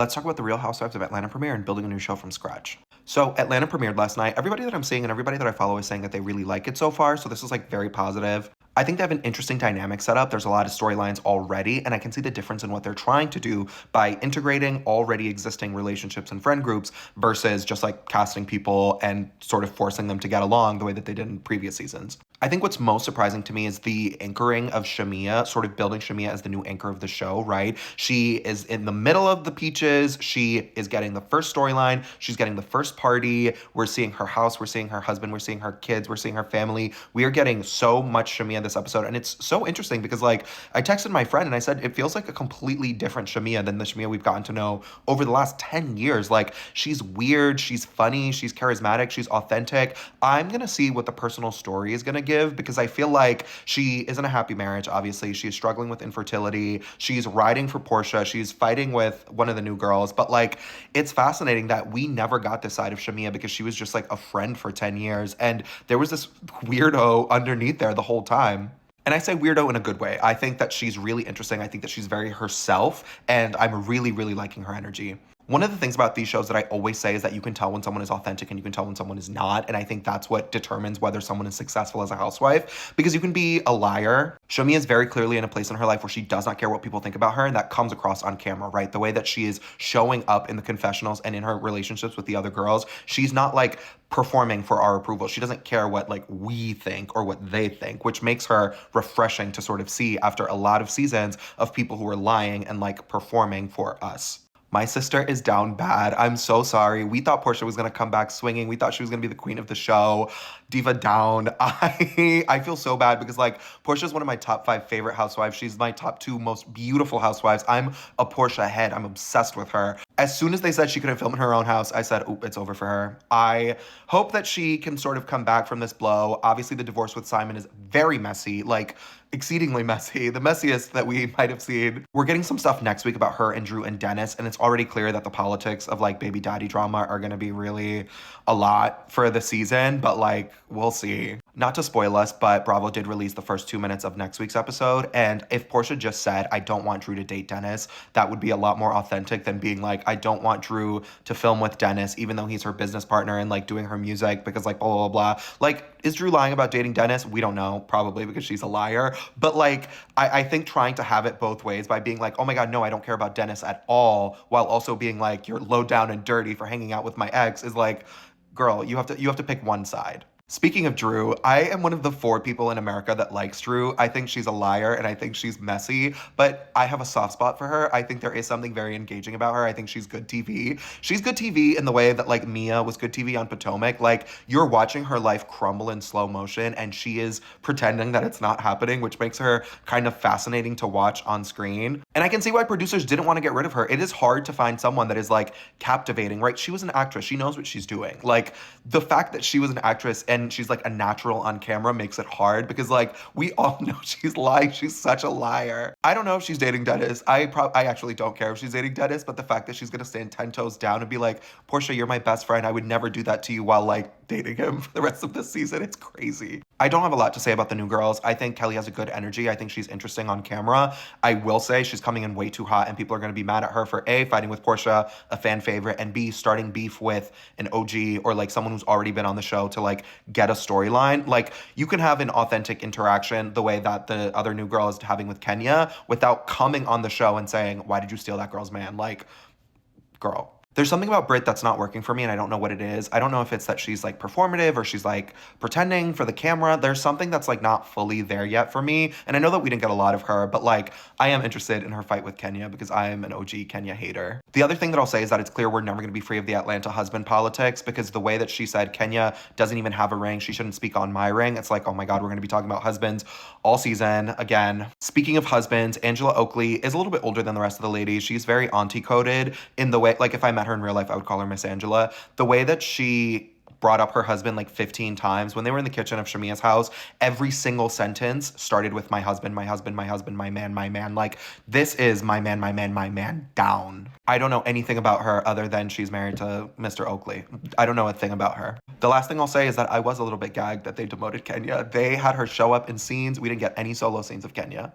Let's talk about the Real Housewives of Atlanta premiere and building a new show from scratch. So Atlanta premiered last night. Everybody that I'm seeing and everybody that I follow is saying that they really like it so far. So this is like very positive. I think they have an interesting dynamic set up. There's a lot of storylines already, and I can see the difference in what they're trying to do by integrating already existing relationships and friend groups versus just like casting people and sort of forcing them to get along the way that they did in previous seasons. I think what's most surprising to me is the anchoring of Shamia, sort of building Shamia as the new anchor of the show, right? She is in the middle of the peaches. She is getting the first storyline. She's getting the first party. We're seeing her house. We're seeing her husband. We're seeing her kids. We're seeing her family. We are getting so much Shamia this episode. And it's so interesting because, like, I texted my friend and I said, it feels like a completely different Shamia than the Shamia we've gotten to know over the last 10 years. Like, she's weird. She's funny. She's charismatic. She's authentic. I'm going to see what the personal story is going to give because I feel like she is in a happy marriage, obviously. She is struggling with infertility. She's riding for Portia. She's fighting with one of the new girls. But like, it's fascinating that we never got this side of Shamia because she was just like a friend for 10 years. And there was this weirdo underneath there the whole time. And I say weirdo in a good way. I think that she's really interesting. I think that she's very herself. And I'm really, really liking her energy. One of the things about these shows that I always say is that you can tell when someone is authentic and you can tell when someone is not. And I think that's what determines whether someone is successful as a housewife, because you can be a liar. Shomi is very clearly in a place in her life where she does not care what people think about her. And that comes across on camera, right? The way that she is showing up in the confessionals and in her relationships with the other girls, she's not like performing for our approval. She doesn't care what like we think or what they think, which makes her refreshing to sort of see after a lot of seasons of people who are lying and like performing for us. My sister is down bad. I'm so sorry. We thought Portia was gonna come back swinging. We thought she was gonna be the queen of the show. Diva down. I feel so bad because like Portia's one of my top 5 favorite housewives. She's my top 2 most beautiful housewives. I'm a Portia head. I'm obsessed with her. As soon as they said she couldn't film in her own house, I said, oop, it's over for her. I hope that she can sort of come back from this blow. Obviously, the divorce with Simon is very messy, like exceedingly messy, the messiest that we might have seen. We're getting some stuff next week about her and Drew and Dennis, and it's already clear that the politics of like baby daddy drama are gonna be really a lot for the season, but like, we'll see. Not to spoil us, but Bravo did release the first 2 minutes of next week's episode. And if Portia just said, I don't want Drew to date Dennis, that would be a lot more authentic than being like, I don't want Drew to film with Dennis, even though he's her business partner and like doing her music because like blah, blah, blah, blah. Like, is Drew lying about dating Dennis? We don't know, probably because she's a liar. But like, I think trying to have it both ways by being like, oh my God, no, I don't care about Dennis at all, while also being like, you're low down and dirty for hanging out with my ex is like, girl, you have to pick one side. Speaking of Drew, I am one of the 4 people in America that likes Drew. I think she's a liar and I think she's messy, but I have a soft spot for her. I think there is something very engaging about her. I think she's good TV. She's good TV in the way that like Mia was good TV on Potomac. Like you're watching her life crumble in slow motion and she is pretending that it's not happening, which makes her kind of fascinating to watch on screen. And I can see why producers didn't want to get rid of her. It is hard to find someone that is like captivating, right? She was an actress. She knows what she's doing. Like the fact that she was an actress and she's like a natural on camera makes it hard because like we all know she's lying. She's such a liar. I don't know if she's dating Dennis. I actually don't care if she's dating Dennis, but the fact that she's gonna stand 10 toes down and be like, Portia, you're my best friend. I would never do that to you while like dating him for the rest of this season. It's crazy. I don't have a lot to say about the new girls. I think Kelly has a good energy. I think she's interesting on camera. I will say she's coming in way too hot and people are gonna be mad at her for A, fighting with Portia, a fan favorite, and B, starting beef with an OG or like someone who's already been on the show to like get a storyline. Like you can have an authentic interaction the way that the other new girl is having with Kenya without coming on the show and saying, why did you steal that girl's man? Like, girl. There's something about Brit that's not working for me and I don't know what it is. I don't know if it's that she's like performative or she's like pretending for the camera. There's something that's like not fully there yet for me. And I know that we didn't get a lot of her, but like I am interested in her fight with Kenya because I am an OG Kenya hater. The other thing that I'll say is that it's clear we're never gonna be free of the Atlanta husband politics because the way that she said Kenya doesn't even have a ring, she shouldn't speak on my ring. It's like, oh my God, we're gonna be talking about husbands all season again. Speaking of husbands, Angela Oakley is a little bit older than the rest of the ladies. She's very auntie coded in the way, like if I met her in real life, I would call her Miss Angela. The way that she brought up her husband like 15 times when they were in the kitchen of Shamia's house, every single sentence started with my husband, my husband, my husband, my man, my man. Like this is my man, my man, my man down. I don't know anything about her other than she's married to Mr. Oakley. I don't know a thing about her. The last thing I'll say is that I was a little bit gagged that they demoted Kenya. They had her show up in scenes. We didn't get any solo scenes of Kenya.